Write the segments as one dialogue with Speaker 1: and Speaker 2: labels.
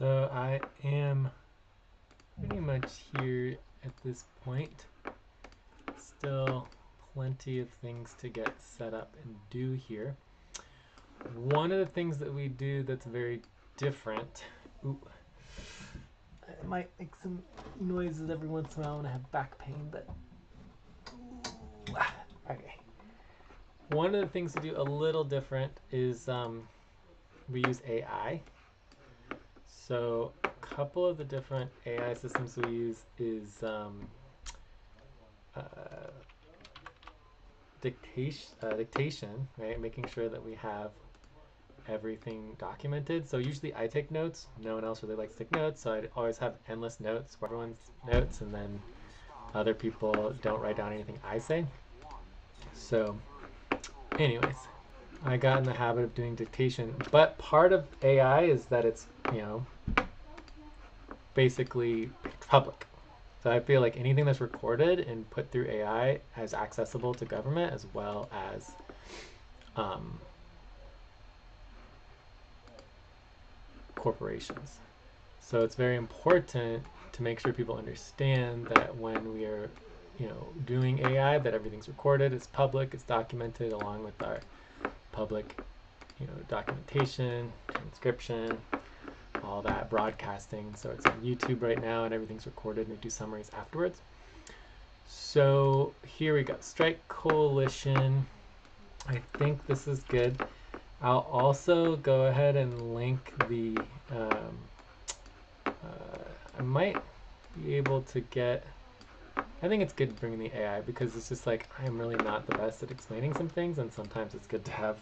Speaker 1: So I am pretty much here at this point. Still plenty of things to get set up and do here. One of the things that we do that's very different. Ooh, I might make some noises every once in a while when I have back pain, but okay. One of the things to do a little different is we use AI. So a couple of the different AI systems we use is dictation, right? Making sure that we have everything documented. So usually I take notes. No one else really likes to take notes, so I always have endless notes for everyone's notes, and then other people don't write down anything I say. So anyways, I got in the habit of doing dictation, but part of AI is that it's, basically public. So I feel like anything that's recorded and put through AI is accessible to government as well as corporations. So it's very important to make sure people understand that when we are, doing AI, that everything's recorded, it's public, it's documented along with our public, documentation, transcription, all that broadcasting. So it's on YouTube right now and everything's recorded, and we do summaries afterwards. So here we go, Strike Coalition. I think this is good. I'll also go ahead and link the, I might be able to get, I think it's good bringing the AI because it's just like, I'm really not the best at explaining some things, and sometimes it's good to have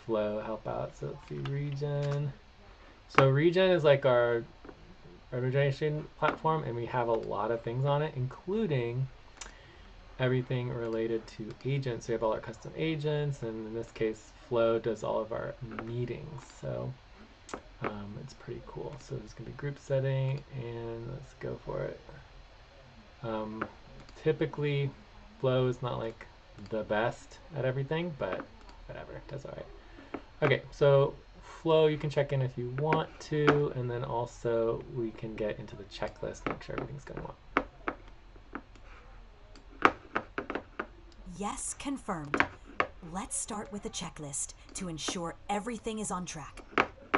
Speaker 1: Flow help out. So let's see, Regen. So Regen is like our revenue generation platform, and we have a lot of things on it, including everything related to agents. We have all our custom agents, and in this case, Flow does all of our meetings. So it's pretty cool. So there's going to be group setting, and let's go for it. Typically, Flow is not like the best at everything, but whatever, that's all right. Okay, so Flow, you can check in if you want to, and then also we can get into the checklist, make sure everything's going well.
Speaker 2: Yes, confirmed. Let's start with the checklist to ensure everything is on track.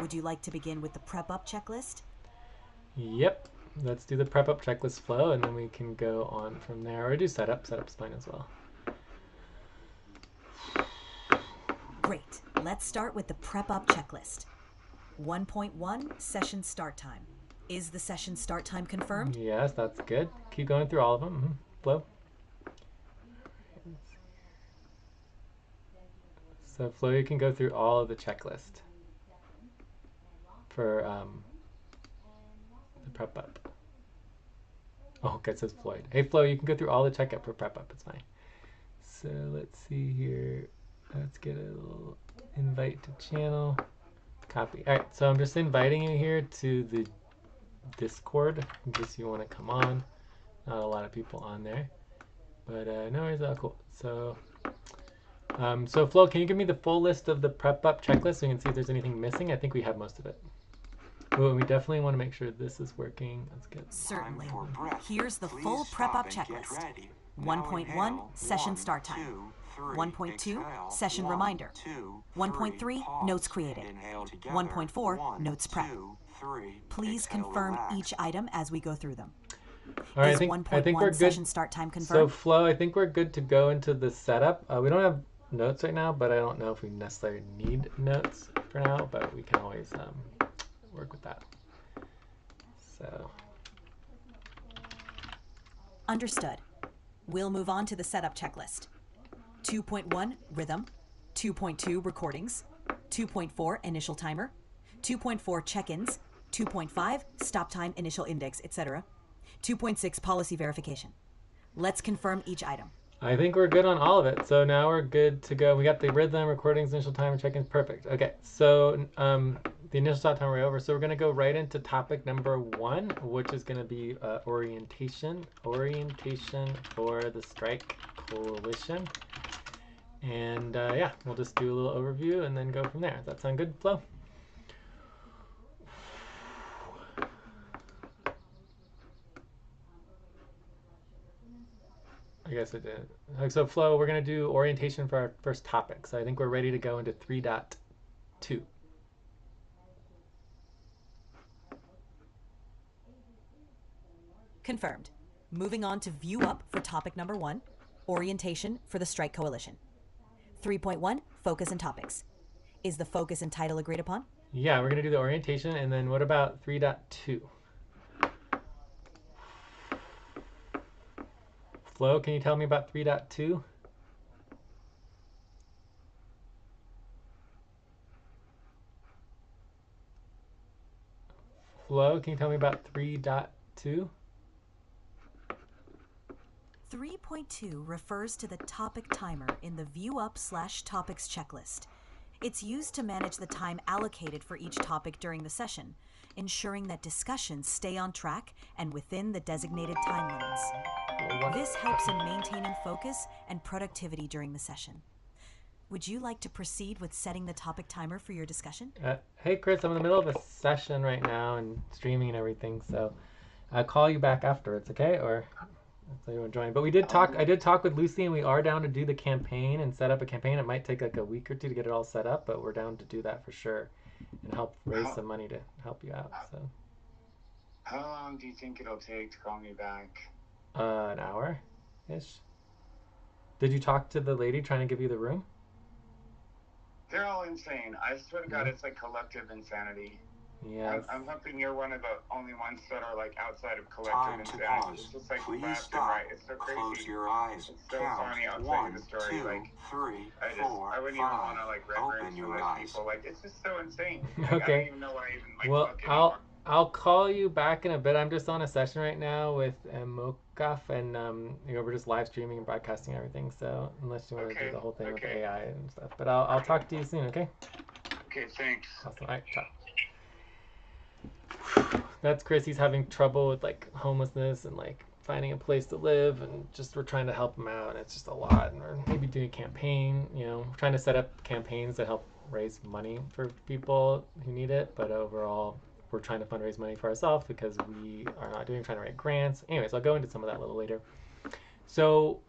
Speaker 2: Would you like to begin with the prep up checklist?
Speaker 1: Yep, let's do the prep up checklist, Flow, and then we can go on from there, or do setup. Setup's fine as well.
Speaker 2: Great. Let's start with the prep up checklist. 1.1 session start time. Is the session start time confirmed?
Speaker 1: Yes, that's good. Keep going through all of them. Flow. So Flow, you can go through all of the checklist for the prep up. Oh, okay, it says Floyd. Hey Flow, you can go through all the checkup for prep up. It's fine. So let's see here. Let's get a little invite to channel. Copy. All right, so I'm just inviting you here to the Discord in case you want to come on. Not a lot of people on there, but no worries. Cool. So, so Flo, can you give me the full list of the prep up checklist so we can see if there's anything missing? I think we have most of it. Well, we definitely want to make sure this is working. Let's get.
Speaker 2: Certainly. Here's the full prep up checklist. 1.1 session start time. 1.2 session reminder. 1.3 notes created. 1.4 notes prep. Please confirm each item as we go through them.
Speaker 1: All right, I think we're good.
Speaker 2: Session start time confirmed.
Speaker 1: So Flo, I think we're good to go into the setup. We don't have notes right now, but I don't know if we necessarily need notes for now, but we can always work with that. So.
Speaker 2: Understood. We'll move on to the setup checklist. 2.1 rhythm, 2.2 recordings, 2.4 initial timer, 2.4 check-ins, 2.5 stop time initial index, etc. 2.6 policy verification. Let's confirm each item.
Speaker 1: I think we're good on all of it. So now we're good to go. We got the rhythm, recordings, initial timer, check-ins, perfect. Okay, so the initial stop time are over. So we're going to go right into topic number 1, which is going to be orientation. Orientation for the Strike Coalition. And yeah, we'll just do a little overview and then go from there. Does that sound good, Flo? I guess it did. So Flo, we're going to do orientation for our first topic. So I think we're ready to go into 3.2.
Speaker 2: Confirmed. Moving on to view up for topic number 1, orientation for the Strike Coalition. 3.1, focus and topics. Is the focus and title agreed upon?
Speaker 1: Yeah, we're going to do the orientation, and then what about 3.2? Flo, can you tell me about 3.2? Flo, can you tell me about 3.2?
Speaker 2: 3.2 refers to the topic timer in the view up/topics checklist. It's used to manage the time allocated for each topic during the session, ensuring that discussions stay on track and within the designated time limits. This helps in maintaining focus and productivity during the session. Would you like to proceed with setting the topic timer for your discussion?
Speaker 1: Hey, Chris, I'm in the middle of a session right now and streaming and everything, so I'll call you back afterwards, okay? Or so you want to join. But we did talk. I did talk with Lucy, and we are down to do the campaign and set up a campaign. It might take like a week or two to get it all set up, but we're down to do that for sure, and help raise some money to help you out. So.
Speaker 3: How long do you think it'll take to call me back?
Speaker 1: An hour, ish. Did you talk to the lady trying to give you the room?
Speaker 3: They're all insane. I swear to God, it's like collective insanity.
Speaker 1: Yeah.
Speaker 3: I'm hoping you're one of the only ones that are like outside of collective insanity. It's just like left and right. It's so crazy.
Speaker 4: Close your eyes.
Speaker 3: It's so
Speaker 4: Count.
Speaker 3: funny. I'll tell
Speaker 4: 1,
Speaker 3: you the story.
Speaker 4: 2,
Speaker 3: Like
Speaker 4: 3,
Speaker 3: I wouldn't
Speaker 4: 4,
Speaker 3: even want to like
Speaker 4: 5.
Speaker 3: reference
Speaker 4: Open
Speaker 3: to
Speaker 4: your
Speaker 3: those
Speaker 4: eyes.
Speaker 3: people. Like it's just so insane. Like,
Speaker 1: Okay.
Speaker 3: I don't even know why I even like
Speaker 1: Well,
Speaker 3: look anymore.
Speaker 1: I'll call you back in a bit. I'm just on a session right now with Mokaf, and we're just live streaming and broadcasting everything. So unless you want to do the whole thing with AI and stuff, but I'll talk to you soon. Okay.
Speaker 3: Okay. Thanks.
Speaker 1: Awesome. All right. Ciao. That's Chris. He's having trouble with like homelessness and like finding a place to live, and just we're trying to help him out, and it's just a lot. And we're maybe doing a campaign. We're trying to set up campaigns that help raise money for people who need it, but overall we're trying to fundraise money for ourselves because we are not trying to write grants. Anyways, I'll go into some of that a little later. So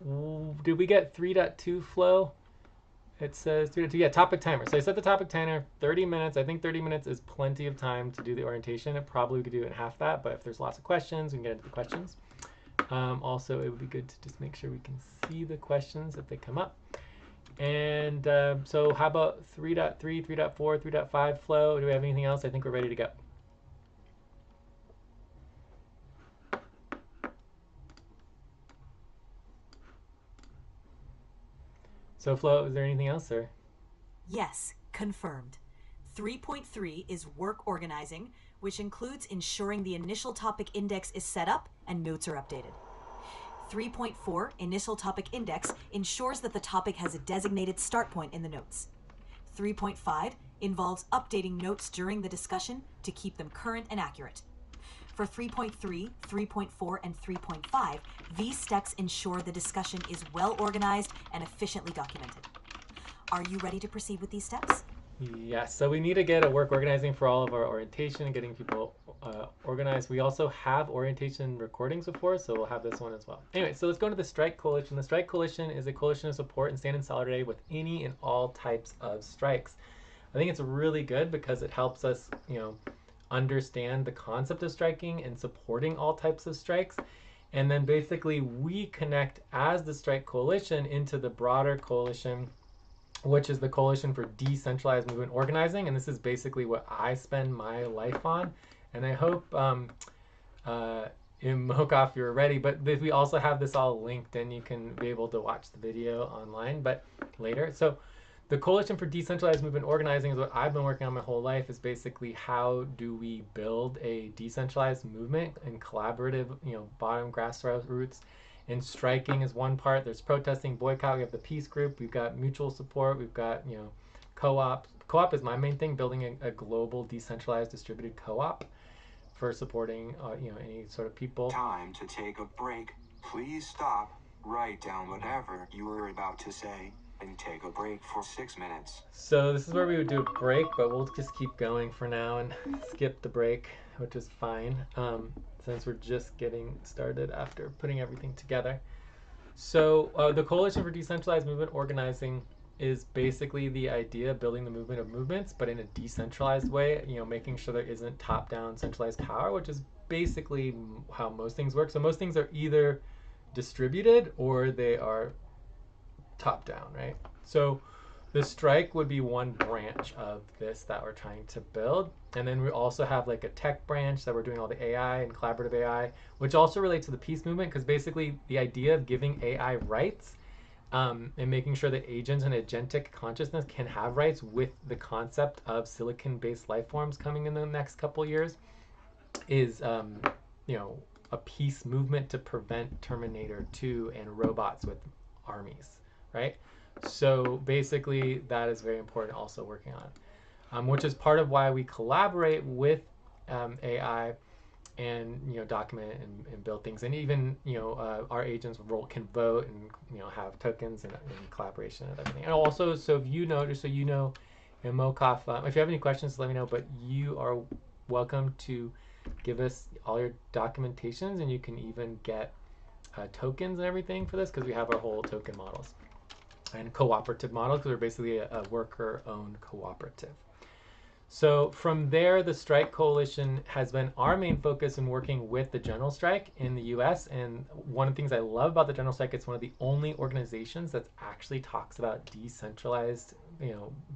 Speaker 1: did we get 3.2 Flo? It says 3.2, yeah, topic timer. So I set the topic timer 30 minutes. I think 30 minutes is plenty of time to do the orientation. It probably we could do it in half that, but if there's lots of questions, we can get into the questions. Also, it would be good to just make sure we can see the questions if they come up. And so how about 3.3, 3.4, 3.5 Flo? Do we have anything else? I think we're ready to go. So Flo, is there anything else, or?
Speaker 2: Yes, confirmed. 3.3 is work organizing, which includes ensuring the initial topic index is set up and notes are updated. 3.4, initial topic index, ensures that the topic has a designated start point in the notes. 3.5 involves updating notes during the discussion to keep them current and accurate. For 3.3, 3.4, and 3.5, these steps ensure the discussion is well organized and efficiently documented. Are you ready to proceed with these steps?
Speaker 1: Yes, so we need to get a work organizing for all of our orientation and getting people organized. We also have orientation recordings before, so we'll have this one as well. Anyway, so let's go into the Strike Coalition. The Strike Coalition is a coalition to support and stand in solidarity with any and all types of strikes. I think it's really good because it helps us, understand the concept of striking and supporting all types of strikes. And then basically we connect as the Strike Coalition into the broader coalition, which is the Coalition for Decentralized Movement Organizing. And this is basically what I spend my life on. And I hope in Mokaf you're ready, but we also have this all linked and you can be able to watch the video online, but later. So the Coalition for Decentralized Movement Organizing is what I've been working on my whole life, is basically how do we build a decentralized movement and collaborative, bottom grassroots. And striking is one part. There's protesting, boycott. We have the peace group. We've got mutual support. We've got, co-op. Co-op is my main thing, building a global decentralized distributed co-op for supporting, any sort of people.
Speaker 4: Time to take a break. Please stop, write down whatever you were about to say, and take a break for 6 minutes.
Speaker 1: So this is where we would do a break, but we'll just keep going for now and skip the break, which is fine, since we're just getting started after putting everything together. So the Coalition for Decentralized Movement Organizing is basically the idea of building the movement of movements, but in a decentralized way, making sure there isn't top-down centralized power, which is basically how most things work. So most things are either distributed or they are top-down, right? So the strike would be one branch of this that we're trying to build. And then we also have like a tech branch that we're doing all the AI and collaborative AI, which also relates to the peace movement, because basically the idea of giving AI rights and making sure that agents and agentic consciousness can have rights with the concept of silicon-based life forms coming in the next couple years is, a peace movement to prevent Terminator 2 and robots with armies, right? So basically, that is very important also working on, which is part of why we collaborate with AI and document and build things, and even our agents can vote and have tokens and collaboration and everything. And also, so if just so you know, in MoCoF, if you have any questions, let me know. But you are welcome to give us all your documentations, and you can even get tokens and everything for this, because we have our whole token models and cooperative models, because we're basically a worker-owned cooperative. So from there, the Strike Coalition has been our main focus in working with the General Strike in the US. And one of the things I love about the General Strike, it's one of the only organizations that actually talks about decentralized,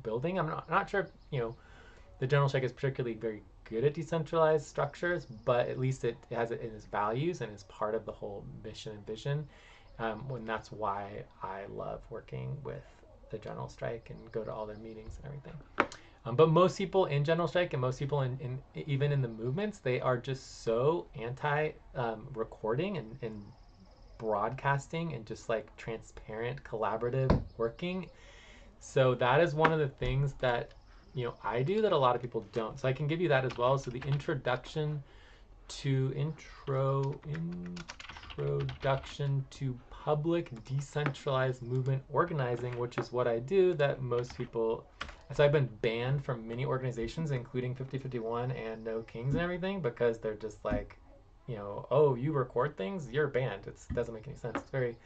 Speaker 1: building. I'm not sure, the General Strike is particularly very good at decentralized structures, but at least it has it in its values and is part of the whole mission and vision. And that's why I love working with the General Strike and go to all their meetings and everything. But most people in General Strike and most people even in the movements, they are just so anti recording and broadcasting and just like transparent collaborative working. So that is one of the things that I do that a lot of people don't. So I can give you that as well. So the introduction to public decentralized movement organizing, which is what I do, that most people. So I've been banned from many organizations, including 5051 and No Kings and everything, because they're just like, oh, you record things, you're banned. It doesn't make any sense. It's very,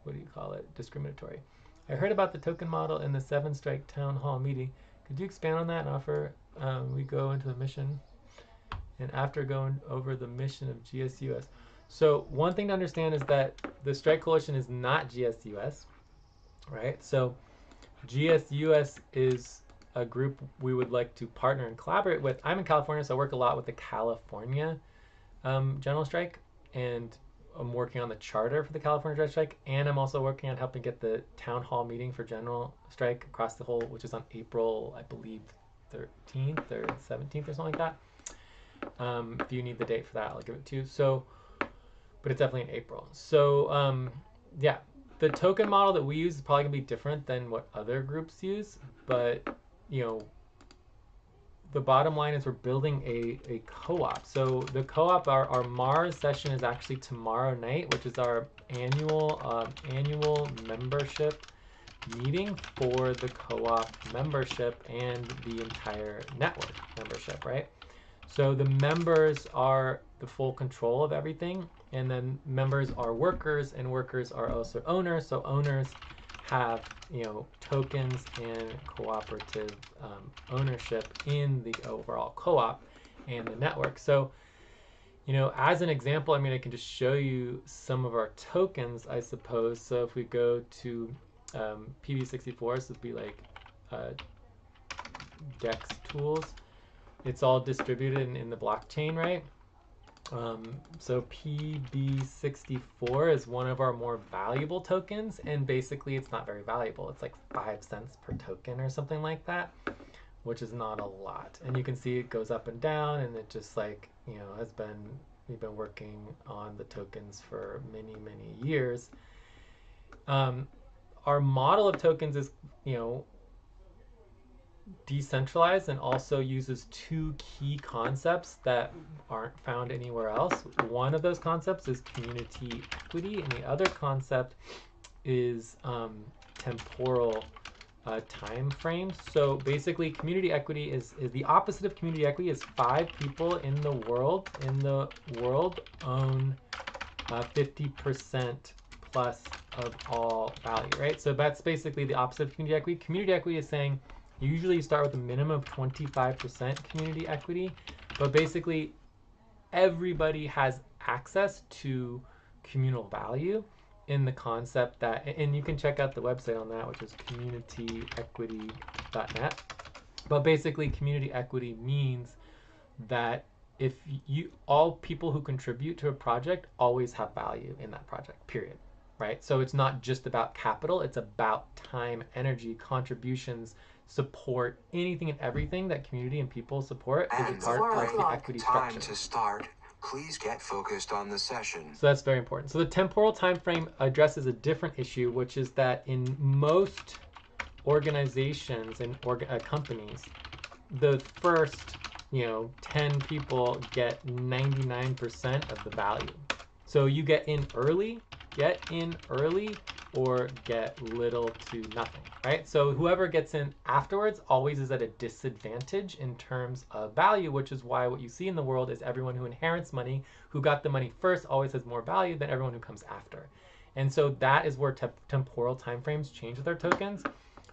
Speaker 1: what do you call it? Discriminatory. I heard about the token model in the 7 Strike Town Hall meeting. Could you expand on that and offer we go into the mission? And after going over the mission of GSUS. So one thing to understand is that the Strike Coalition is not GSUS, right? So GSUS is a group we would like to partner and collaborate with. I'm in California, so I work a lot with the California General Strike, and I'm working on the charter for the California General Strike, and I'm also working on helping get the town hall meeting for General Strike across the whole, which is on April, I believe, 13th or 17th or something like that. If you need the date for that, I'll give it to you. So, but it's definitely in April. So, yeah, the token model that we use is probably gonna be different than what other groups use, but the bottom line is we're building a co-op. So the co-op, our Mars session is actually tomorrow night, which is our annual membership meeting for the co-op membership and the entire network membership, right? So the members are the full control of everything, and then members are workers, and workers are also owners. So owners have tokens and cooperative ownership in the overall co-op and the network. So as an example, I can just show you some of our tokens, I suppose. So if we go to PB64, this would be like DEX tools. It's all distributed in the blockchain, right? So PB64 is one of our more valuable tokens, and basically it's not very valuable. It's like 5 cents per token or something like that, which is not a lot. And you can see it goes up and down, and it just like, we've been working on the tokens for many, many years. Our model of tokens is, decentralized and also uses 2 key concepts that aren't found anywhere else. One of those concepts is community equity, and the other concept is temporal time frames. So basically, community equity is the opposite of community equity. Is 5 people in the world own 50% plus of all value, right? So that's basically the opposite of community equity. Community equity is saying usually you start with a minimum of 25% community equity, but basically everybody has access to communal value in the concept that, and you can check out the website on that, which is communityequity.net. But basically community equity means that if all people who contribute to a project always have value in that project, period, right? So it's not just about capital, it's about time, energy, contributions, support, anything and everything that community and people support is a part of the equity structure.
Speaker 4: Time to start. Please get focused on the session.
Speaker 1: So that's very important. So the temporal time frame addresses a different issue, which is that in most organizations and companies, the first 10 people get 99% of the value. So you get in early, or get little to nothing, right? So whoever gets in afterwards always is at a disadvantage in terms of value, which is why what you see in the world is everyone who inherits money, who got the money first, always has more value than everyone who comes after. And so that is where temporal timeframes change with our tokens,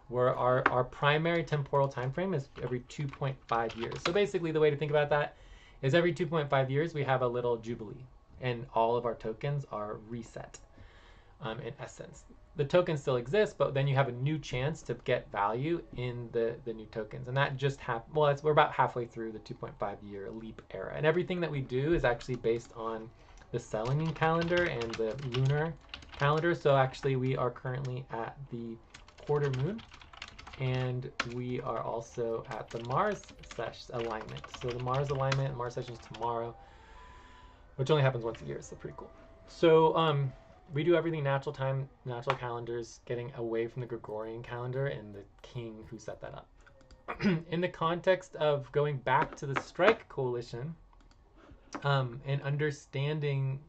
Speaker 1: where our primary temporal time frame is every 2.5 years. So basically the way to think about that is every 2.5 years we have a little jubilee and all of our tokens are reset. In essence, the tokens still exist, but then you have a new chance to get value in the new tokens. And that just happened, we're about halfway through the 2.5 year leap era. And everything that we do is actually based on the Selenium calendar and the lunar calendar. So actually we are currently at the quarter moon, and we are also at the Mars alignment. So the Mars alignment and Mars session is tomorrow, which only happens once a year, so pretty cool. So we do everything natural time, natural calendars, getting away from the Gregorian calendar and the king who set that up. In the context of going back to the Strike Coalition and understanding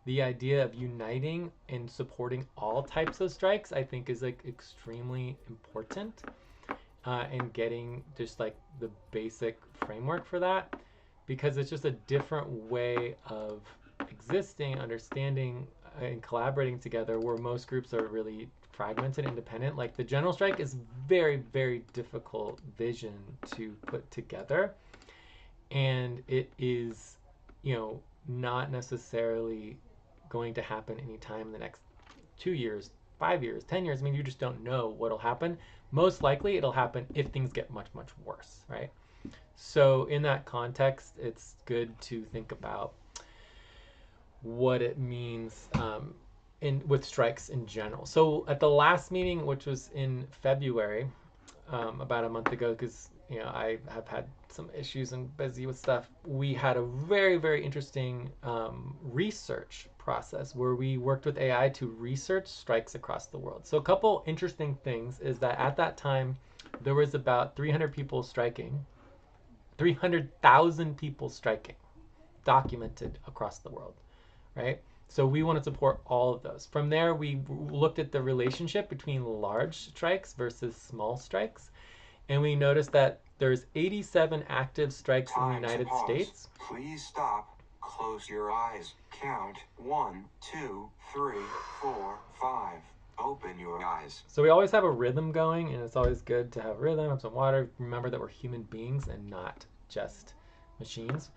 Speaker 1: the idea of uniting and supporting all types of strikes, I think is like extremely important, and getting just like the basic framework for that, because it's just a different way of existing, understanding, and collaborating together, where most groups are really fragmented, independent. Like the general strike is very, very difficult vision to put together, and it is, not necessarily going to happen anytime in the next 2 years, 5 years, 10 years. I mean, you just don't know what'll happen. Most likely it'll happen if things get much, much worse, right? So in that context, it's good to think about what it means with strikes in general. So at the last meeting, which was in February, about a month ago, because I have had some issues and busy with stuff, we had a very, very interesting research process where we worked with AI to research strikes across the world. So a couple interesting things is that at that time, there was about 300 people striking, 300,000 people striking, documented across the world, right? So we want to support all of those. From there, we looked at the relationship between large strikes versus small strikes. And we noticed that there's 87 active strikes in the United States.
Speaker 4: Please stop. Close your eyes. Count 1, 2, 3, 4, 5. Open your eyes.
Speaker 1: So we always have a rhythm going, and it's always good to have rhythm, have some water. Remember that we're human beings and not just machines.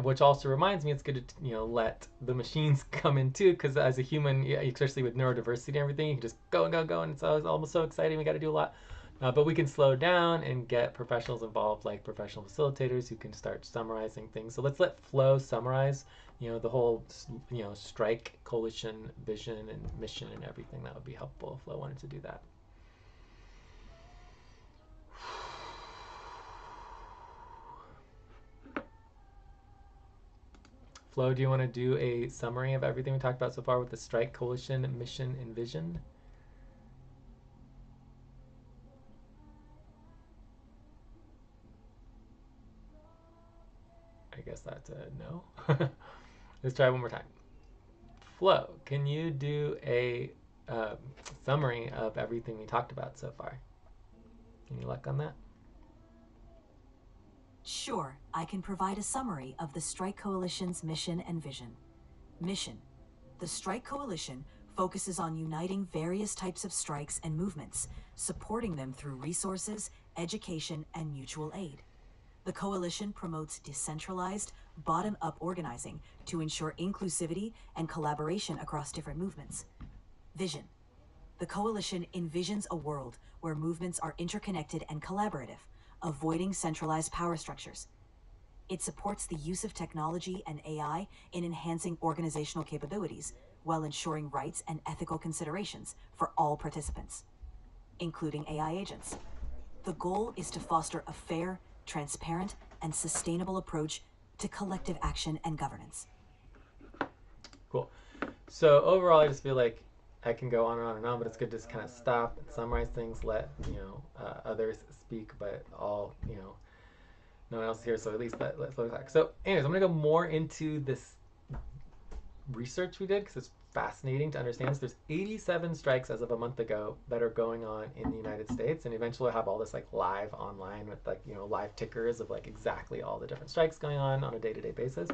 Speaker 1: Which also reminds me, it's good to let the machines come in too, because as a human, especially with neurodiversity and everything, you can just go and go and go, and it's always almost so exciting. We got to do a lot. But we can slow down and get professionals involved, like professional facilitators who can start summarizing things. So let's let Flo summarize, the whole, strike coalition vision and mission and everything. That would be helpful if Flo wanted to do that. Flo, do you want to do a summary of everything we talked about so far with the Strike Coalition mission and vision? I guess that's a no. Let's try one more time. Flo, can you do a summary of everything we talked about so far? Any luck on that?
Speaker 2: Sure, I can provide a summary of the Strike Coalition's mission and vision. Mission. The Strike Coalition focuses on uniting various types of strikes and movements, supporting them through resources, education, and mutual aid. The coalition promotes decentralized, bottom-up organizing to ensure inclusivity and collaboration across different movements. Vision. The coalition envisions a world where movements are interconnected and collaborative, avoiding centralized power structures. It supports the use of technology and AI in enhancing organizational capabilities while ensuring rights and ethical considerations for all participants, including AI agents. The goal is to foster a fair, transparent, and sustainable approach to collective action and governance.
Speaker 1: Cool. So overall, I just feel like I can go on and on and on, but it's good to just kind of stop and summarize things, let others speak, but all no one else is here, so at least let's look back. So anyways, I'm gonna go more into this research we did because it's fascinating to understand. So there's 87 strikes as of a month ago that are going on in the United States, and eventually I'll have all this like live online with like live tickers of like exactly all the different strikes going on a day-to-day basis.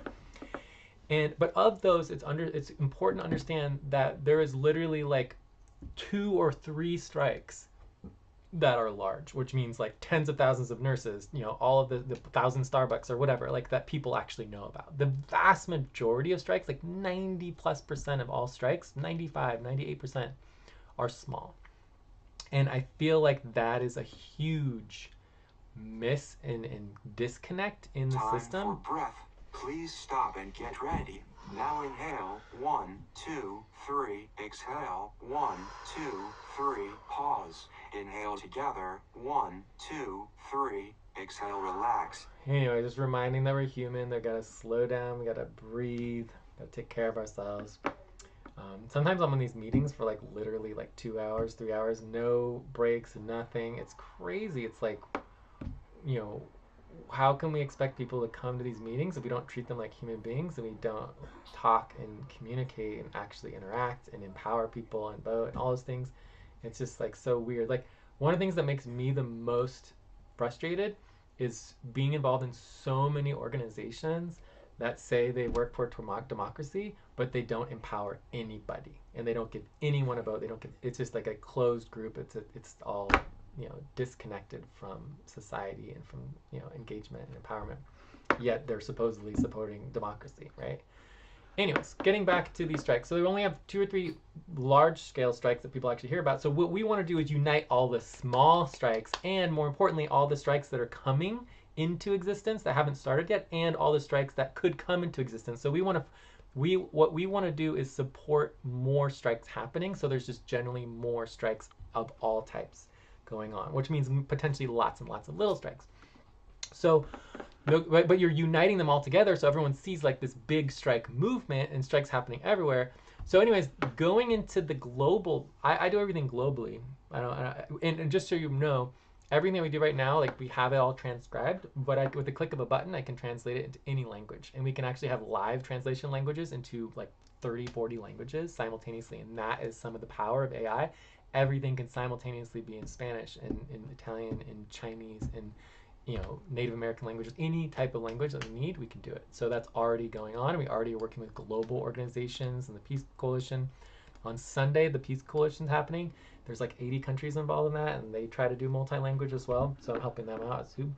Speaker 1: But of those, it's important to understand that there is literally like 2 or 3 strikes that are large, which means like tens of thousands of nurses, all of the 1,000 Starbucks or whatever, like that people actually know about. The vast majority of strikes, like 90+% of all strikes, 95, 98% are small. And I feel like that is a huge miss and disconnect in the system.
Speaker 4: Time for breath. Please stop and get ready. Now inhale, 1, 2, 3. Exhale, 1, 2, 3. Pause. Inhale together, 1, 2, 3. Exhale, relax.
Speaker 1: Anyway, just reminding that we're human. They gotta slow down. We gotta breathe. Gotta take care of ourselves. Sometimes I'm in these meetings for like literally like 2 hours, 3 hours, no breaks, nothing. It's crazy. It's like, how can we expect people to come to these meetings if we don't treat them like human beings and we don't talk and communicate and actually interact and empower people and vote and all those things? It's just like so weird. Like one of the things that makes me the most frustrated is being involved in so many organizations that say they work for democracy, but they don't empower anybody and they don't give anyone a vote. They don't give. It's just like a closed group. It's all disconnected from society and from engagement and empowerment. Yet they're supposedly supporting democracy, right? Anyways, getting back to these strikes. So we only have 2 or 3 large-scale strikes that people actually hear about. So what we want to do is unite all the small strikes and, more importantly, all the strikes that are coming into existence that haven't started yet, and all the strikes that could come into existence. So what we want to do is support more strikes happening. So there's just generally more strikes of all types going on, which means potentially lots and lots of little strikes. So, but you're uniting them all together so everyone sees like this big strike movement and strikes happening everywhere. So anyways, going into the global, I do everything globally. And just so you know, everything we do right now, like we have it all transcribed, but with the click of a button, I can translate it into any language. And we can actually have live translation languages into like 30, 40 languages simultaneously. And that is some of the power of AI. Everything can simultaneously be in Spanish and in Italian and Chinese and Native American languages, any type of language that we need, we can do it. So that's already going on. We already are working with global organizations and the Peace Coalition. On Sunday, the Peace Coalition is happening. There's like 80 countries involved in that, and they try to do multi-language as well. So I'm helping them out too.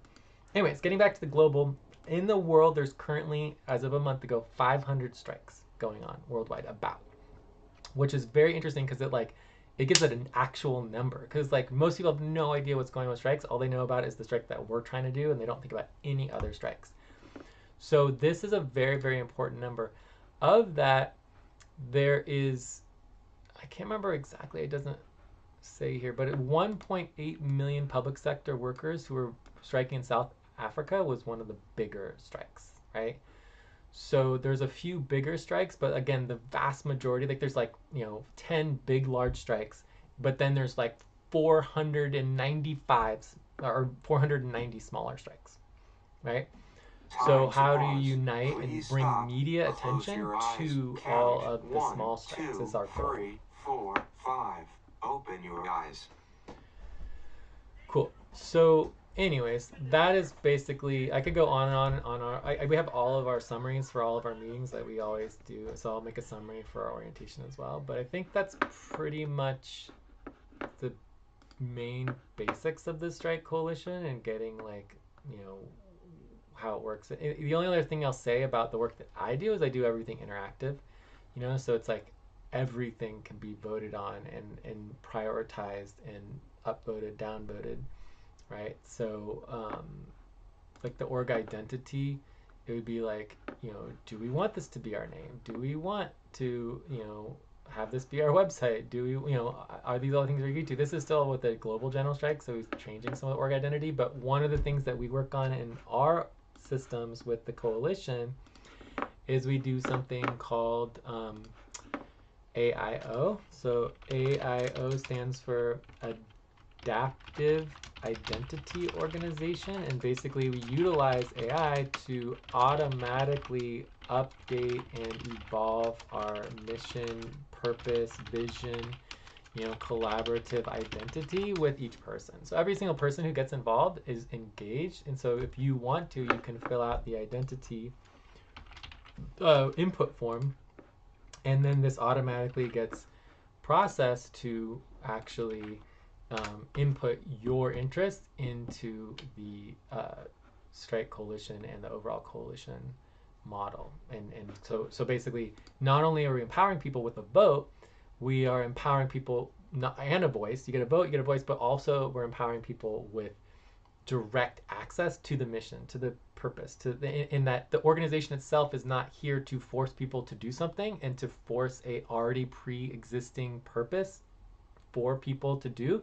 Speaker 1: Anyways, getting back to the global, in the world, there's currently, as of a month ago, 500 strikes going on worldwide, which is very interesting because it gives it an actual number, because like most people have no idea what's going on with strikes. All they know about is the strike that we're trying to do, and they don't think about any other strikes. So this is a very, very important number. Of that, there is, I can't remember exactly, it doesn't say here, but 1.8 million public sector workers who were striking in South Africa was one of the bigger strikes, right? So there's a few bigger strikes, but again, the vast majority, like there's 10 big large strikes, but then there's like 495 or 490 smaller strikes, right? So how do you unite and bring media attention to all of the small strikes is our goal.
Speaker 4: 3, 4, 5. Open your eyes.
Speaker 1: Cool. So anyways, that is basically, I could go on and on our, we have all of our summaries for all of our meetings that we always do. So I'll make a summary for our orientation as well. But I think that's pretty much the main basics of the Strike Coalition and getting like, you know, how it works. The only other thing I'll say about the work that I do is I do everything interactive, you know, so it's like everything can be voted on and prioritized and upvoted, downvoted, right? So like the org identity, it would be like, you know, do we want this to be our name? Do we want to, you know, have this be our website? Do we, you know, are these all the things we agree to? This is still with the global general strike, so it's changing some of the org identity. But one of the things that we work on in our systems with the coalition is we do something called AIO. So AIO stands for Adaptive Identity Organization, and basically we utilize AI to automatically update and evolve our mission, purpose, vision, you know, collaborative identity with each person. So every single person who gets involved is engaged, and so if you want to, you can fill out the identity input form, and then this automatically gets processed to actually input your interest into the Strike Coalition and the overall coalition model. And so basically, not only are we empowering people with a vote, we are empowering people and a voice. You get a vote, you get a voice, but also we're empowering people with direct access to the mission, to the purpose, to the, in that the organization itself is not here to force people to do something and to force a already pre-existing purpose for people to do.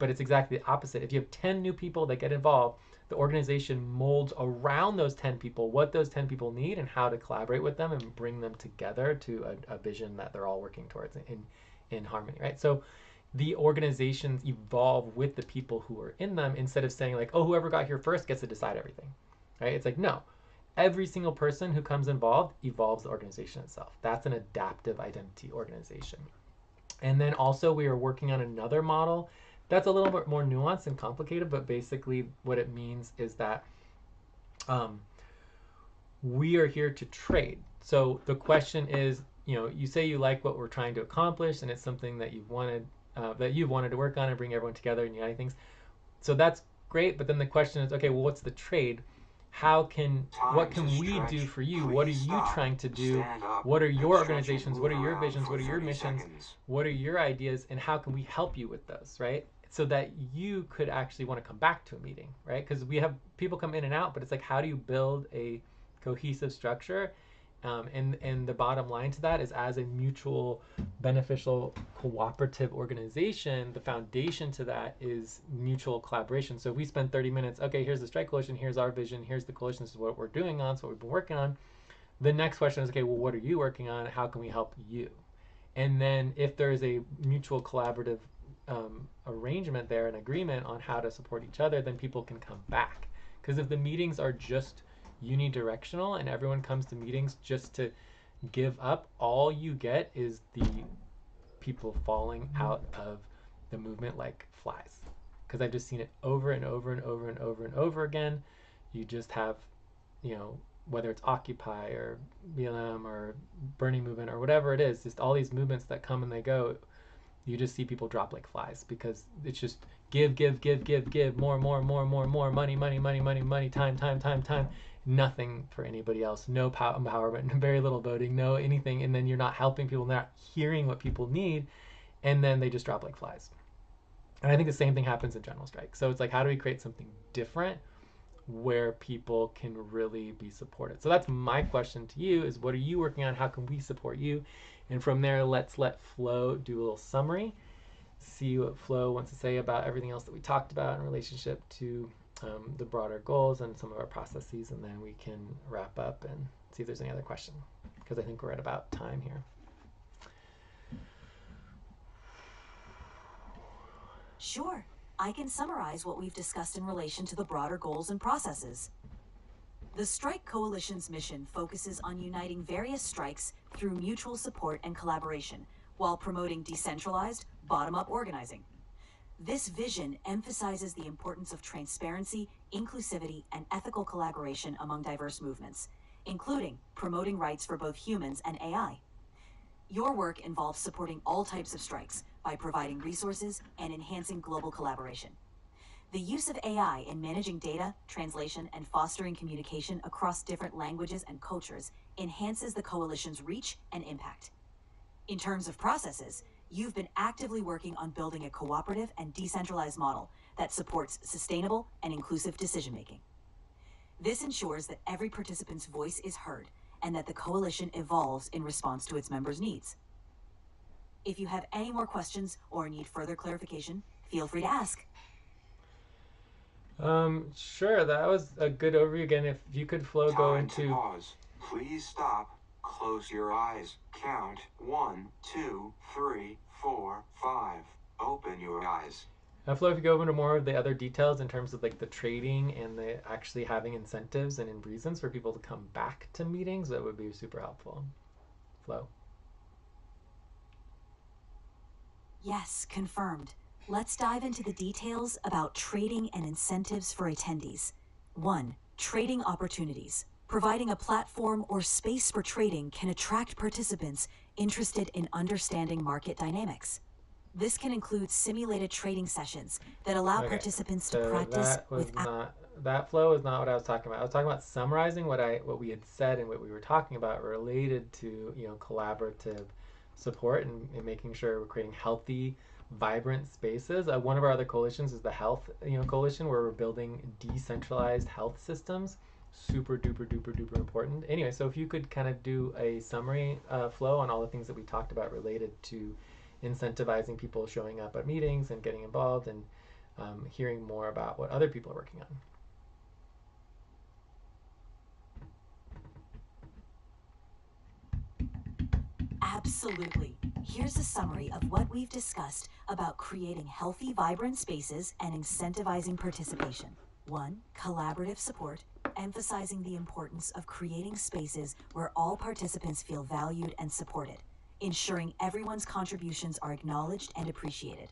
Speaker 1: But it's exactly the opposite. If you have 10 new people that get involved, the organization molds around those 10 people what those 10 people need and how to collaborate with them and bring them together to a vision that they're all working towards in harmony, right? So the organizations evolve with the people who are in them, instead of saying like, oh, whoever got here first gets to decide everything, right? It's like, no, every single person who comes involved evolves the organization itself. That's an adaptive identity organization. And then also we are working on another model that's a little bit more nuanced and complicated, but basically what it means is that we are here to trade. So the question is, you know, you say you like what we're trying to accomplish and it's something that you've wanted to work on and bring everyone together and uniting things. So that's great, but then the question is, okay, well, what's the trade? What can we do for you? What are you trying to do? What are your organizations? What are your visions? What are your missions? What are your ideas? And how can we help you with those, right? So that you could actually want to come back to a meeting, right? Because we have people come in and out, but it's like, how do you build a cohesive structure? And the bottom line to that is, as a mutual beneficial cooperative organization, the foundation to that is mutual collaboration. So if we spend 30 minutes, okay, here's the Strike Coalition, here's our vision, here's the coalition, this is what we're doing on, so what we've been working on. The next question is, okay, well, what are you working on? How can we help you? And then if there is a mutual collaborative arrangement there, an agreement on how to support each other, then people can come back. Because if the meetings are just unidirectional and everyone comes to meetings just to give up, all you get is the people falling out of the movement like flies. Because I've just seen it over and over and over and over and over again. You just have, you know, whether it's Occupy or BLM or Bernie movement or whatever it is, just all these movements that come and they go, you just see people drop like flies, because it's just give, more, money, time, nothing for anybody else, no empowerment, very little voting, no anything, and then you're not helping people, not hearing what people need, and then they just drop like flies. And I think the same thing happens in general strike. So it's like, how do we create something different where people can really be supported? So that's my question to you, is what are you working on? How can we support you? And from there, let's let Flo do a little summary, see what Flo wants to say about everything else that we talked about in relationship to the broader goals and some of our processes, and then we can wrap up and see if there's any other question, because I think we're at about time here.
Speaker 2: Sure. I can summarize what we've discussed in relation to the broader goals and processes. The Strike Coalition's mission focuses on uniting various strikes through mutual support and collaboration, while promoting decentralized, bottom-up organizing. This vision emphasizes the importance of transparency, inclusivity, and ethical collaboration among diverse movements, including promoting rights for both humans and AI. Your work involves supporting all types of strikes by providing resources and enhancing global collaboration. The use of AI in managing data, translation, and fostering communication across different languages and cultures enhances the coalition's reach and impact. In terms of processes, you've been actively working on building a cooperative and decentralized model that supports sustainable and inclusive decision-making. This ensures that every participant's voice is heard and that the coalition evolves in response to its members' needs. If you have any more questions or need further clarification, feel free to ask.
Speaker 1: Sure, that was a good overview. Again, if you could, Flo, go into...
Speaker 4: Pause. Please stop. Close your eyes. Count 1, 2, 3, 4, 5. Open your eyes.
Speaker 1: Flo, if you go into more of the other details in terms of like the trading and the actually having incentives and reasons for people to come back to meetings, that would be super helpful. Flo.
Speaker 2: Yes, confirmed. Let's dive into the details about trading and incentives for attendees. 1. Trading opportunities. Providing a platform or space for trading can attract participants interested in understanding market dynamics. This can include simulated trading sessions that allow participants to practice
Speaker 1: that flow is not what I was talking about. I was talking about summarizing what we had said and what we were talking about related to, you know, collaborative support and making sure we're creating healthy, vibrant spaces. One of our other coalitions is the health, coalition, where we're building decentralized health systems. Super duper duper duper important. Anyway, so if you could kind of do a summary flow on all the things that we talked about related to incentivizing people showing up at meetings and getting involved and hearing more about what other people are working on.
Speaker 2: Absolutely. Here's a summary of what we've discussed about creating healthy, vibrant spaces and incentivizing participation. 1. Collaborative support, emphasizing the importance of creating spaces where all participants feel valued and supported, ensuring everyone's contributions are acknowledged and appreciated.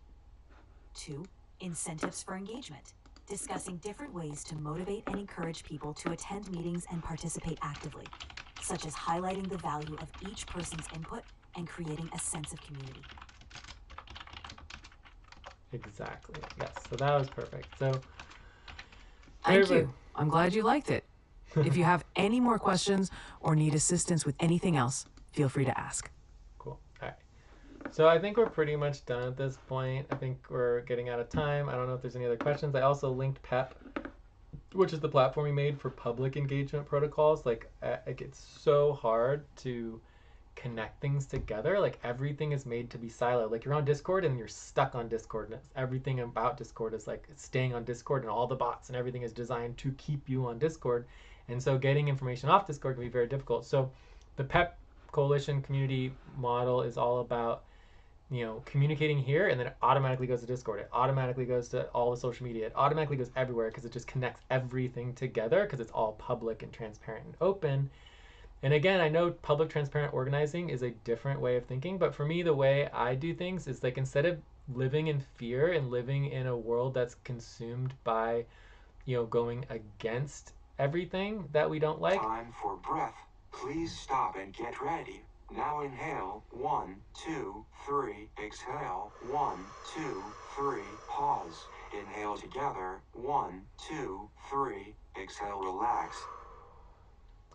Speaker 2: 2. Incentives for engagement, discussing different ways to motivate and encourage people to attend meetings and participate actively, such as highlighting the value of each person's input and creating a sense of community.
Speaker 1: Exactly. Yes. So that was perfect. So
Speaker 5: thank you. I'm glad you liked it. If you have any more questions or need assistance with anything else, feel free to ask.
Speaker 1: Cool. All right. So I think we're pretty much done at this point. I think we're getting out of time. I don't know if there's any other questions. I also linked PEP, which is the platform we made for public engagement protocols. Like it's so hard to connect things together. Like everything is made to be siloed. Like you're on Discord and you're stuck on Discord, and everything about Discord is like staying on Discord, and all the bots and everything is designed to keep you on Discord. And so getting information off Discord can be very difficult. So the PEP coalition community model is all about, communicating here, and then it automatically goes to Discord. It automatically goes to all the social media. It automatically goes everywhere because it just connects everything together because it's all public and transparent and open. And again, I know public transparent organizing is a different way of thinking, but for me, the way I do things is like, instead of living in fear and living in a world that's consumed by, going against everything that we don't like.
Speaker 4: Time for breath. Please stop and get ready. Now inhale. 1, 2, 3. Exhale. 1, 2, 3. Pause. Inhale together. 1, 2, 3. Exhale. Relax.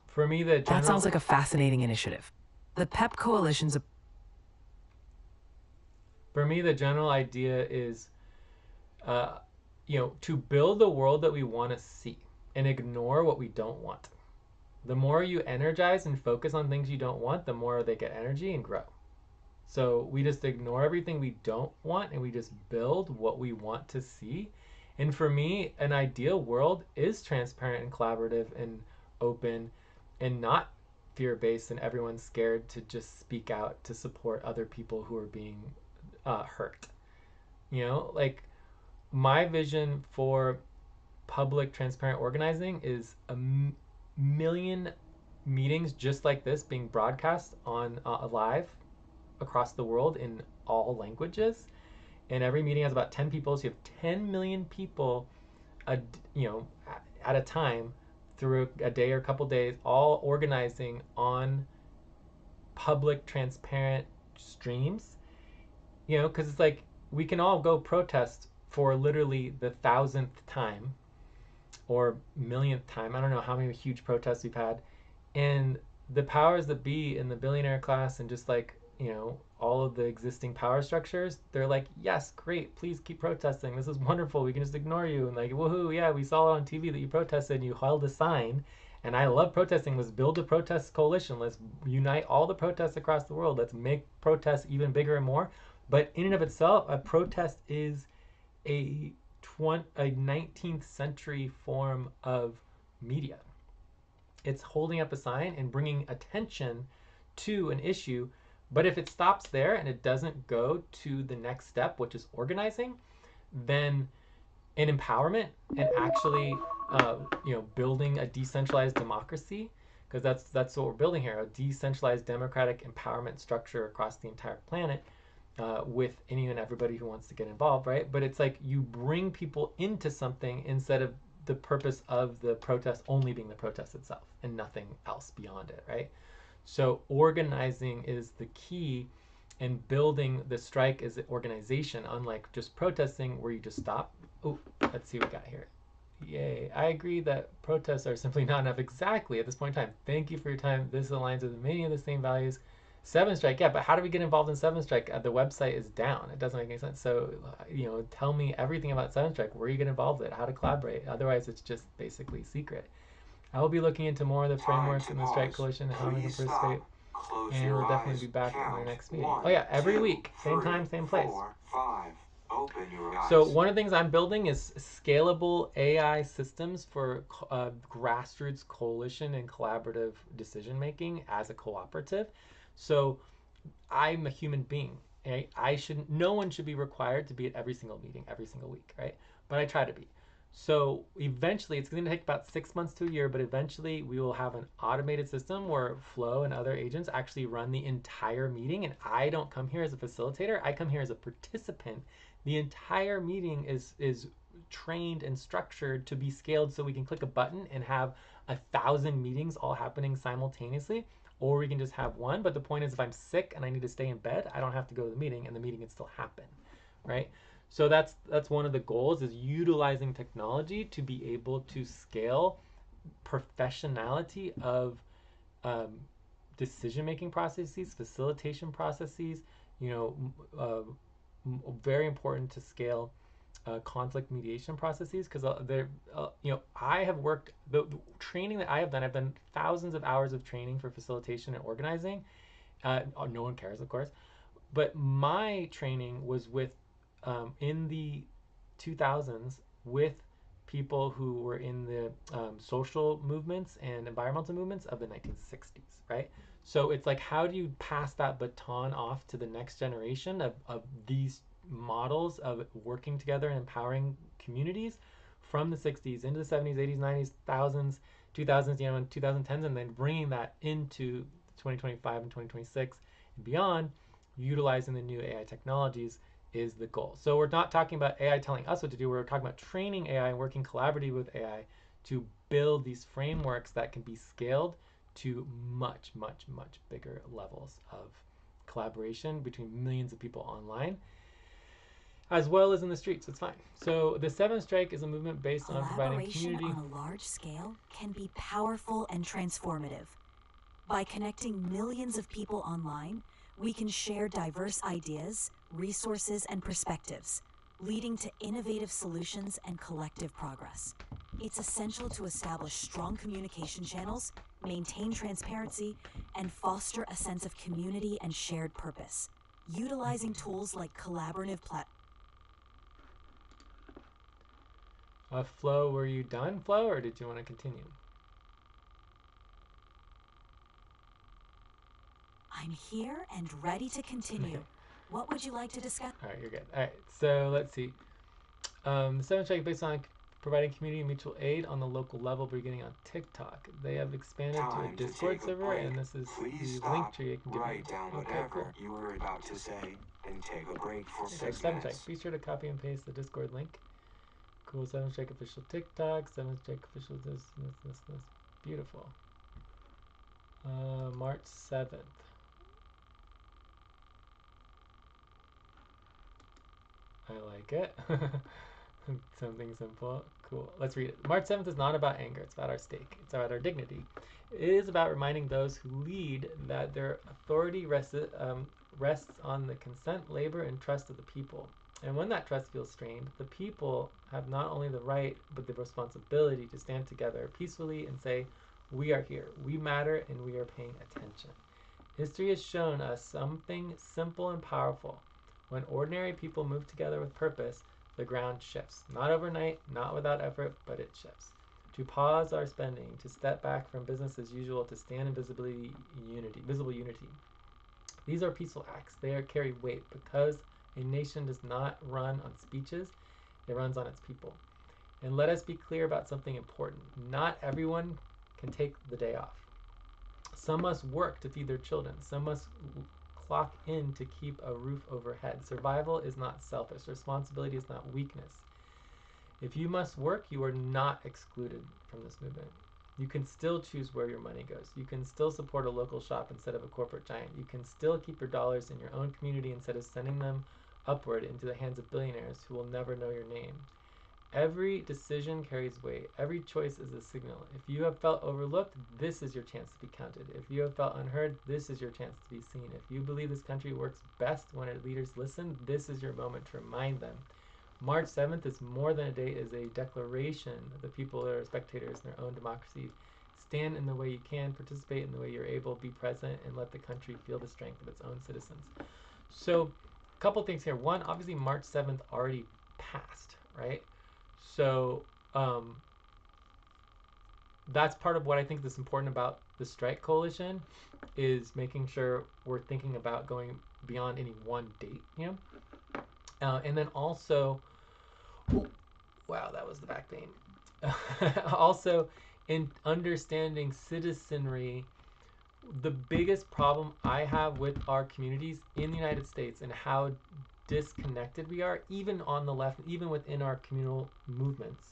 Speaker 1: For me,
Speaker 5: that sounds like a fascinating initiative. The PEP Coalition's
Speaker 1: For me, the general idea is, to build the world that we want to see and ignore what we don't want. The more you energize and focus on things you don't want, the more they get energy and grow. So we just ignore everything we don't want and we just build what we want to see. And for me, an ideal world is transparent and collaborative and open and not fear-based, and everyone's scared to just speak out to support other people who are being hurt. Like my vision for public transparent organizing is a million meetings just like this being broadcast on live across the world in all languages, and every meeting has about 10 people, so you have 10 million people at a time through a day or a couple days, all organizing on public, transparent streams. Because it's like we can all go protest for literally the 1,000th time or millionth time. I don't know how many huge protests we've had, and the powers that be in the billionaire class and just like all of the existing power structures, they're like, yes, great, please keep protesting, this is wonderful, we can just ignore you, and like, woohoo, yeah, we saw it on TV that you protested and you held a sign, and I love protesting, let's build a protest coalition, let's unite all the protests across the world, let's make protests even bigger and more. But in and of itself, a protest is a 19th century form of media. It's holding up a sign and bringing attention to an issue. But if it stops there and it doesn't go to the next step, which is organizing, then an empowerment and actually building a decentralized democracy, because that's what we're building here, a decentralized democratic empowerment structure across the entire planet, with any and everybody who wants to get involved, right? But it's like you bring people into something instead of the purpose of the protest only being the protest itself and nothing else beyond it, right? So organizing is the key, and building the strike as an organization, unlike just protesting where you just stop. Oh, let's see what we got here. Yay. I agree that protests are simply not enough. Exactly, at this point in time. Thank you for your time. This aligns with many of the same values. 7 Strike, yeah, but how do we get involved in 7 Strike? The website is down. It doesn't make any sense. So, tell me everything about 7 Strike, where you get involved with it, how to collaborate. Otherwise, it's just basically secret. I will be looking into more of the frameworks in the Strike Coalition and how we can participate. And we'll definitely be back in our next meeting. Oh yeah, every week, same time, same place.
Speaker 4: 4, 5. Open your eyes.
Speaker 1: So one of the things I'm building is scalable AI systems for grassroots coalition and collaborative decision making as a cooperative. So I'm a human being. Right? No one should be required to be at every single meeting every single week, right? But I try to be. So eventually, it's going to take about 6 months to a year, but eventually we will have an automated system where Flo and other agents actually run the entire meeting, and I don't come here as a facilitator. I come here as a participant. The entire meeting is trained and structured to be scaled so we can click a button and have 1,000 meetings all happening simultaneously, or we can just have one. But the point is, if I'm sick and I need to stay in bed, I don't have to go to the meeting, and the meeting can still happen, right? So that's one of the goals, is utilizing technology to be able to scale professionality of decision-making processes, facilitation processes. Very important to scale conflict mediation processes, because I have worked, the training that I have done thousands of hours of training for facilitation and organizing. No one cares, of course, but my training was with in the 2000s with people who were in the social movements and environmental movements of the 1960s, right? So it's like, how do you pass that baton off to the next generation of these models of working together and empowering communities from the 60s into the 70s, 80s, 90s, 1000s, 2000s, and 2010s, and then bringing that into 2025 and 2026 and beyond, utilizing the new AI technologies is the goal. So we're not talking about AI telling us what to do. We're talking about training AI and working collaboratively with AI to build these frameworks that can be scaled to much, much, much bigger levels of collaboration between millions of people online, as well as in the streets. It's fine. So the 7 Strike is a movement based on providing community.
Speaker 2: Collaboration on a large scale can be powerful and transformative. By connecting millions of people online, we can share diverse ideas, resources, and perspectives, leading to innovative solutions and collective progress. It's essential to establish strong communication channels, maintain transparency, and foster a sense of community and shared purpose. Utilizing tools like collaborative
Speaker 1: Flo, were you done, Flo, or did you want to continue?
Speaker 2: I'm here and ready to continue. What would you like to discuss?
Speaker 1: All right, you're good. All right, so let's see. The 7 Strike based on providing community mutual aid on the local level beginning on TikTok. They have expanded to a Discord server, and this is the link tree you can give
Speaker 4: Write down whatever you were about to say and take a break for 6 minutes.
Speaker 1: Be sure to copy and paste the Discord link. Cool. 7check official TikTok. 7check official this. Beautiful. March 7th. I like it. Something simple. Cool. Let's read it. March 7th is not about anger. It's about our stake. It's about our dignity. It is about reminding those who lead that their authority rests on the consent, labor, and trust of the people. And when that trust feels strained, the people have not only the right, but the responsibility to stand together peacefully and say, we are here, we matter, and we are paying attention. History has shown us something simple and powerful. When ordinary people move together with purpose, the ground shifts. Not overnight, not without effort, but it shifts. To pause our spending, to step back from business as usual, to stand in visible unity. These are peaceful acts. They carry weight because a nation does not run on speeches, it runs on its people. And let us be clear about something important. Not everyone can take the day off. Some must work to feed their children. Some must clock in to keep a roof overhead. Survival is not selfish. Responsibility is not weakness. If you must work, you are not excluded from this movement. You can still choose where your money goes. You can still support a local shop instead of a corporate giant. You can still keep your dollars in your own community instead of sending them upward into the hands of billionaires who will never know your name. Every decision carries weight. Every choice is a signal. If you have felt overlooked, this is your chance to be counted. If you have felt unheard, this is your chance to be seen. If you believe this country works best when its leaders listen, this is your moment to remind them. March 7th is more than a day, it is a declaration that the people are spectators in their own democracy. Stand in the way you can, participate in the way you're able, be present, and let the country feel the strength of its own citizens. So, a couple things here. One, obviously March 7th already passed, right? So that's part of what I think is important about the Strike Coalition is making sure we're thinking about going beyond any one date, you know? And then also, wow, that was the back pain. Also, in understanding citizenry, the biggest problem I have with our communities in the United States and how disconnected we are, even on the left, even within our communal movements,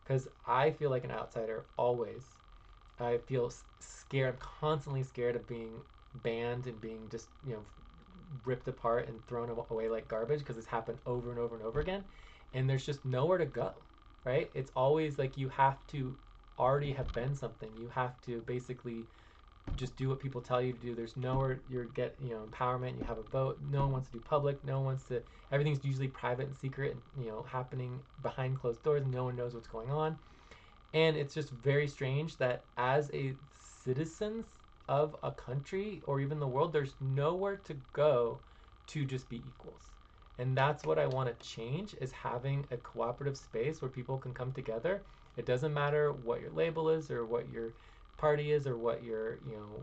Speaker 1: because I feel like an outsider always. I feel scared, I'm constantly scared of being banned and being just, you know, ripped apart and thrown away like garbage because it's happened over and over and over again. And there's just nowhere to go, right? It's always like you have to already have been something. You have to basically just do what people tell you to do. There's nowhere you get, you know, empowerment. You have a vote. No one wants to do public. No one wants to. Everything's usually private and secret, and, you know, happening behind closed doors. And no one knows what's going on. And it's just very strange that as a citizens of a country or even the world, there's nowhere to go to just be equals. And that's what I want to change, is having a cooperative space where people can come together. It doesn't matter what your label is or what your party is or what your, you know,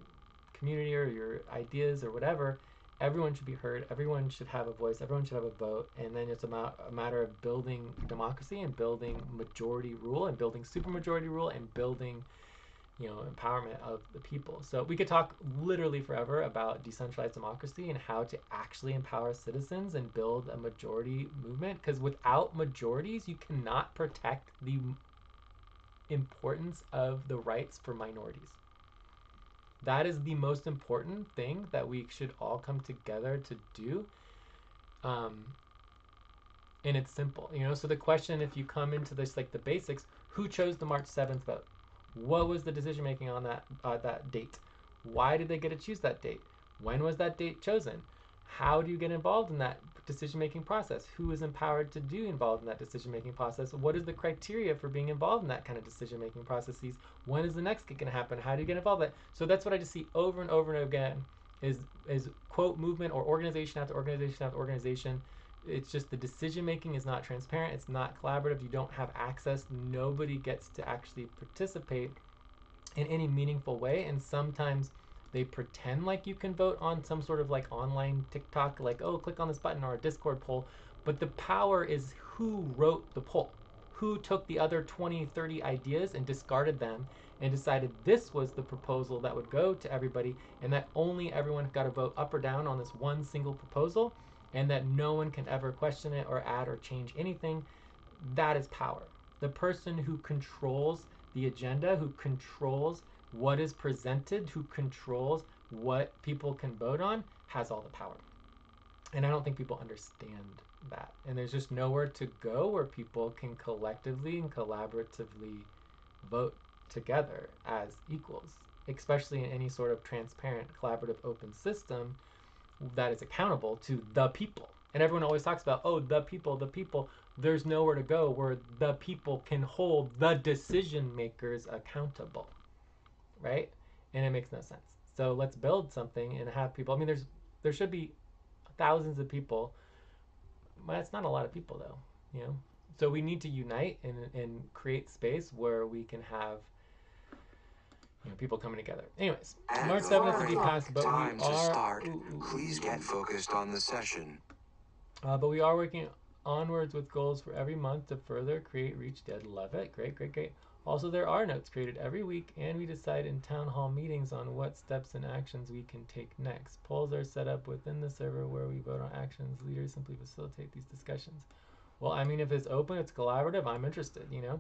Speaker 1: community or your ideas or whatever. Everyone should be heard. Everyone should have a voice. Everyone should have a vote. And then it's a matter of building democracy and building majority rule and building supermajority rule and building, you know, empowerment of the people. So we could talk literally forever about decentralized democracy and how to actually empower citizens and build a majority movement, because without majorities, you cannot protect the importance of the rights for minorities. That is the most important thing that we should all come together to do. And it's simple, you know. So the question, if you come into this, like the basics, who chose the March 7th vote? What was the decision making on that date? Why did they get to choose that date? When was that date chosen? How do you get involved in that decision making process? Who is empowered to be involved in that decision making process? What is the criteria for being involved in that kind of decision making processes? When is the next gig going to happen? How do you get involved in that? So that's what I just see over and over and again is quote movement or organization after organization after organization. It's just the decision making is not transparent. It's not collaborative. You don't have access. Nobody gets to actually participate in any meaningful way. And sometimes they pretend like you can vote on some sort of like online TikTok, like, oh, click on this button, or a Discord poll. But the power is who wrote the poll, who took the other 20, 30 ideas and discarded them and decided this was the proposal that would go to everybody, and that only everyone got to vote up or down on this one single proposal, and that no one can ever question it or add or change anything. That is power. The person who controls the agenda, who controls what is presented, who controls what people can vote on, has all the power. And I don't think people understand that. And there's just nowhere to go where people can collectively and collaboratively vote together as equals, especially in any sort of transparent, collaborative, open system that is accountable to the people. And everyone always talks about, oh, the people, the people. There's nowhere to go where the people can hold the decision makers accountable, right? And it makes no sense. So let's build something and have people. I mean, there should be thousands of people, but it's not a lot of people though, you know. So we need to unite and create space where we can have, you know, people coming together. Anyways, March 7th to be passed, but
Speaker 4: time
Speaker 1: we are.
Speaker 4: To start. Please get focused on the session.
Speaker 1: But we are working onwards with goals for every month to further create reach dead. Love it. Great, great, great. Also, there are notes created every week, and we decide in town hall meetings on what steps and actions we can take next. Polls are set up within the server where we vote on actions. Leaders simply facilitate these discussions. Well, I mean, if it's open, it's collaborative, I'm interested, you know.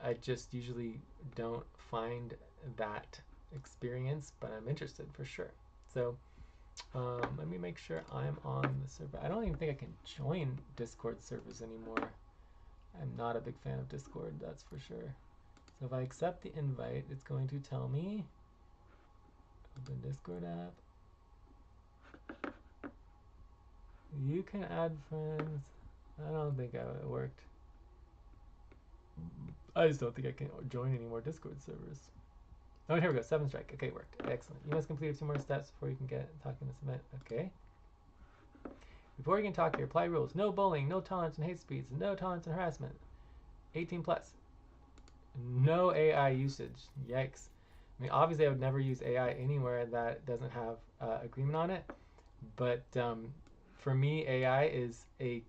Speaker 1: I just usually don't find that experience, but I'm interested for sure. So let me make sure I'm on the server. I don't even think I can join Discord servers anymore. I'm not a big fan of Discord, that's for sure. So if I accept the invite, it's going to tell me open Discord app. You can add friends. I don't think it worked. I just don't think I can join any more Discord servers. Oh, here we go. 7 strike. Okay, it worked. Excellent. You must complete a few more steps before you can get talk in this event. Okay. Before you can talk here, apply rules. No bullying, no tolerance in hate speech, no tolerance in harassment. 18 plus. No AI usage. Yikes. I mean, obviously I would never use AI anywhere that doesn't have agreement on it. But for me, AI is a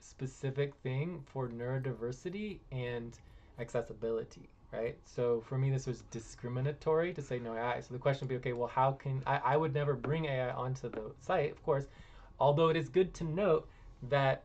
Speaker 1: specific thing for neurodiversity and accessibility, right? So for me, this was discriminatory to say no AI. So the question would be, okay, well, how can I would never bring AI onto the site, of course, although it is good to note that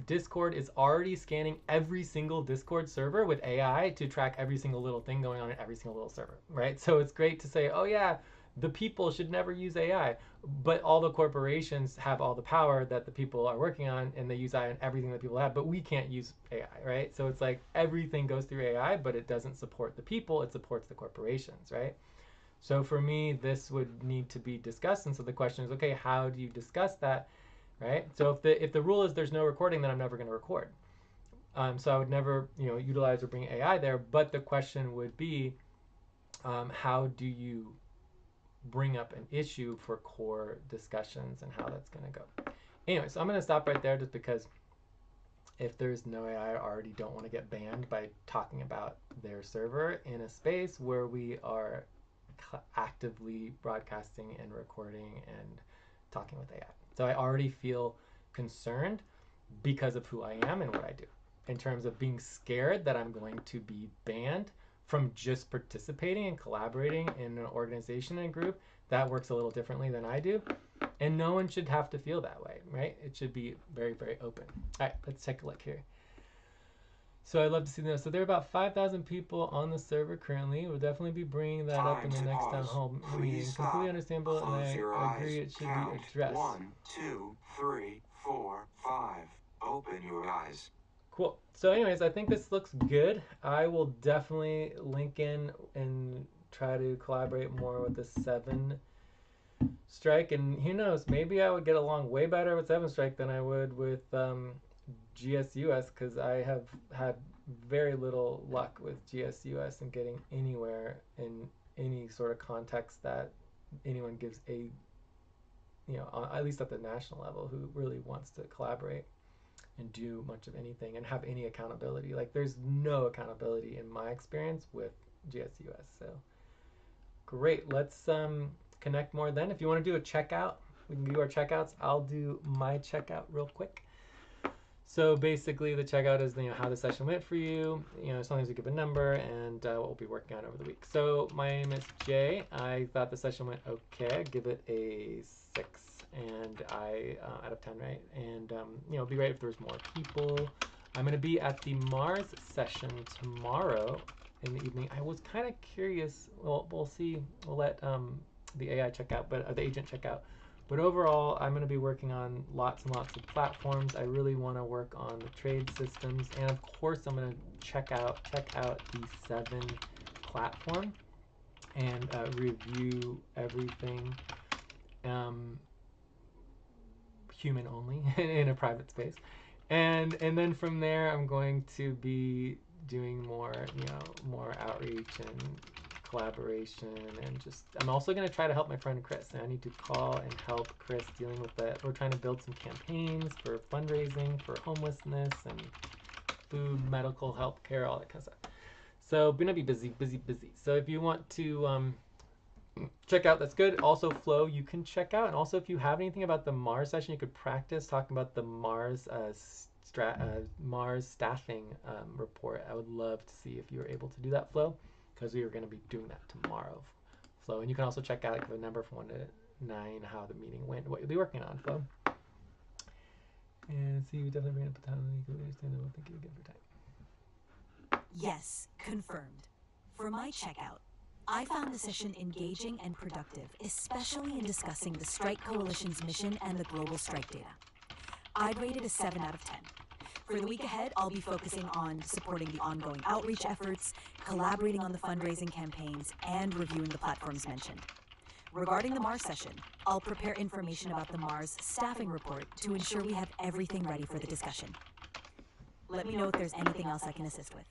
Speaker 1: Discord is already scanning every single Discord server with AI to track every single little thing going on in every single little server, right? So it's great to say, oh yeah, the people should never use AI, but all the corporations have all the power that the people are working on, and they use AI on everything that people have, but we can't use AI, right? So it's like everything goes through AI, but it doesn't support the people, it supports the corporations, right? So for me, this would need to be discussed, and so the question is, okay, how do you discuss that, right? So if the rule is there's no recording, then I'm never going to record. So I would never, you know, utilize or bring AI there, but the question would be, how do you bring up an issue for core discussions and how that's going to go. Anyway, so I'm going to stop right there just because if there's no AI, I already don't want to get banned by talking about their server in a space where we are actively broadcasting and recording and talking with AI. So I already feel concerned because of who I am and what I do, in terms of being scared that I'm going to be banned from just participating and collaborating in an organization and group that works a little differently than I do. And no one should have to feel that way, right? It should be very, very open. All right, let's take a look here. So I'd love to see this. So there are about 5,000 people on the server currently. We'll definitely be bringing that up in the next town hall meeting. Completely understandable, and I agree it should be addressed.
Speaker 4: 1, 2, 3, 4, 5. Open your eyes.
Speaker 1: Cool. So anyways, I think this looks good. I will definitely link in and try to collaborate more with the 7 strike. And who knows, maybe I would get along way better with 7 strike than I would with GSUS, because I have had very little luck with GSUS and getting anywhere in any sort of context that anyone gives a, you know, at least at the national level, who really wants to collaborate and do much of anything and have any accountability. Like, there's no accountability in my experience with GSUS. So great. Let's connect more then. If you want to do a checkout, we can do our checkouts. I'll do my checkout real quick. So basically, the checkout is how the session went for you. As long as you give a number and what we'll be working on over the week. So my name is Jay. I thought the session went okay. I give it a 6, and out of 10, right? And it'd be great if there was more people. I'm gonna be at the Mars session tomorrow in the evening. I was kind of curious. Well, we'll see. We'll let the AI check out, but the agent check out. But overall, I'm going to be working on lots and lots of platforms. I really want to work on the trade systems, and of course, I'm going to check out the 7 platform and review everything human only in a private space. And then from there, I'm going to be doing more outreach and collaboration, and I'm also going to try to help my friend Chris. And I need to call and help Chris dealing with that. We're trying to build some campaigns for fundraising for homelessness and food, medical, health care, all that kind of stuff. So gonna be busy. So if you want to check out, that's good. Also, Flow, you can check out. And also, if you have anything about the Mars session, you could practice talking about the Mars Mars staffing report. I would love to see if you were able to do that, Flow, because we are going to be doing that tomorrow, Flow. And you can also check out the number from 1 to 9, how the meeting went, what you'll be working on, Flow. And see, we definitely bring up a time. Thank you again for your time.
Speaker 2: Yes, confirmed. For my checkout, I found the session engaging and productive, especially in discussing the Strike Coalition's mission and the global strike data. I'd rate it a 7 out of 10. For the week ahead, I'll be focusing on supporting the ongoing outreach efforts, collaborating on the fundraising campaigns, and reviewing the platforms mentioned. Regarding the Mars session, I'll prepare information about the Mars staffing report to ensure we have everything ready for the discussion. Let me know if there's anything else I can assist with.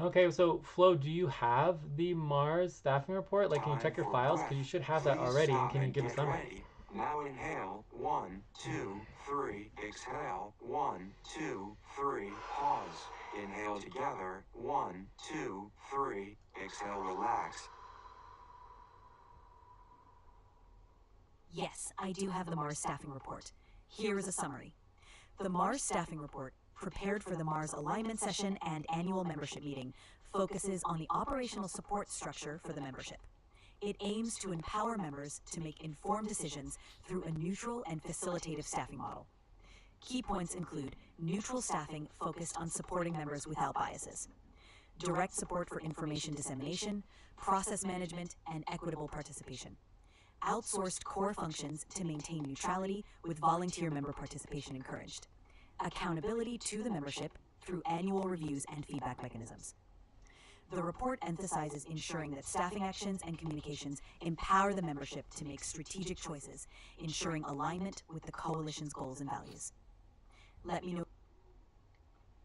Speaker 1: Okay, so Flo, do you have the Mars staffing report? Like, can you check your files? Because you should have that already. And can you give a summary?
Speaker 4: Now inhale, 1, 2, 3, exhale, 1, 2, 3, pause. Inhale together, 1, 2, 3, exhale, relax.
Speaker 2: Yes, I do have the Mars staffing report. Here is a summary. The Mars staffing report, prepared for the Mars alignment session and annual membership meeting, focuses on the operational support structure for the membership. It aims to empower members to make informed decisions through a neutral and facilitative staffing model. Key points include neutral staffing focused on supporting members without biases, direct support for information dissemination, process management, and equitable participation, outsourced core functions to maintain neutrality with volunteer member participation encouraged, accountability to the membership through annual reviews and feedback mechanisms. The report emphasizes ensuring that staffing actions and communications empower the membership to make strategic choices, ensuring alignment with the coalition's goals and values. Let me know.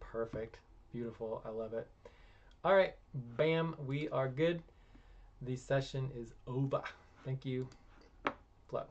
Speaker 1: Perfect. Beautiful. I love it. All right. Bam. We are good. The session is over. Thank you, Flo.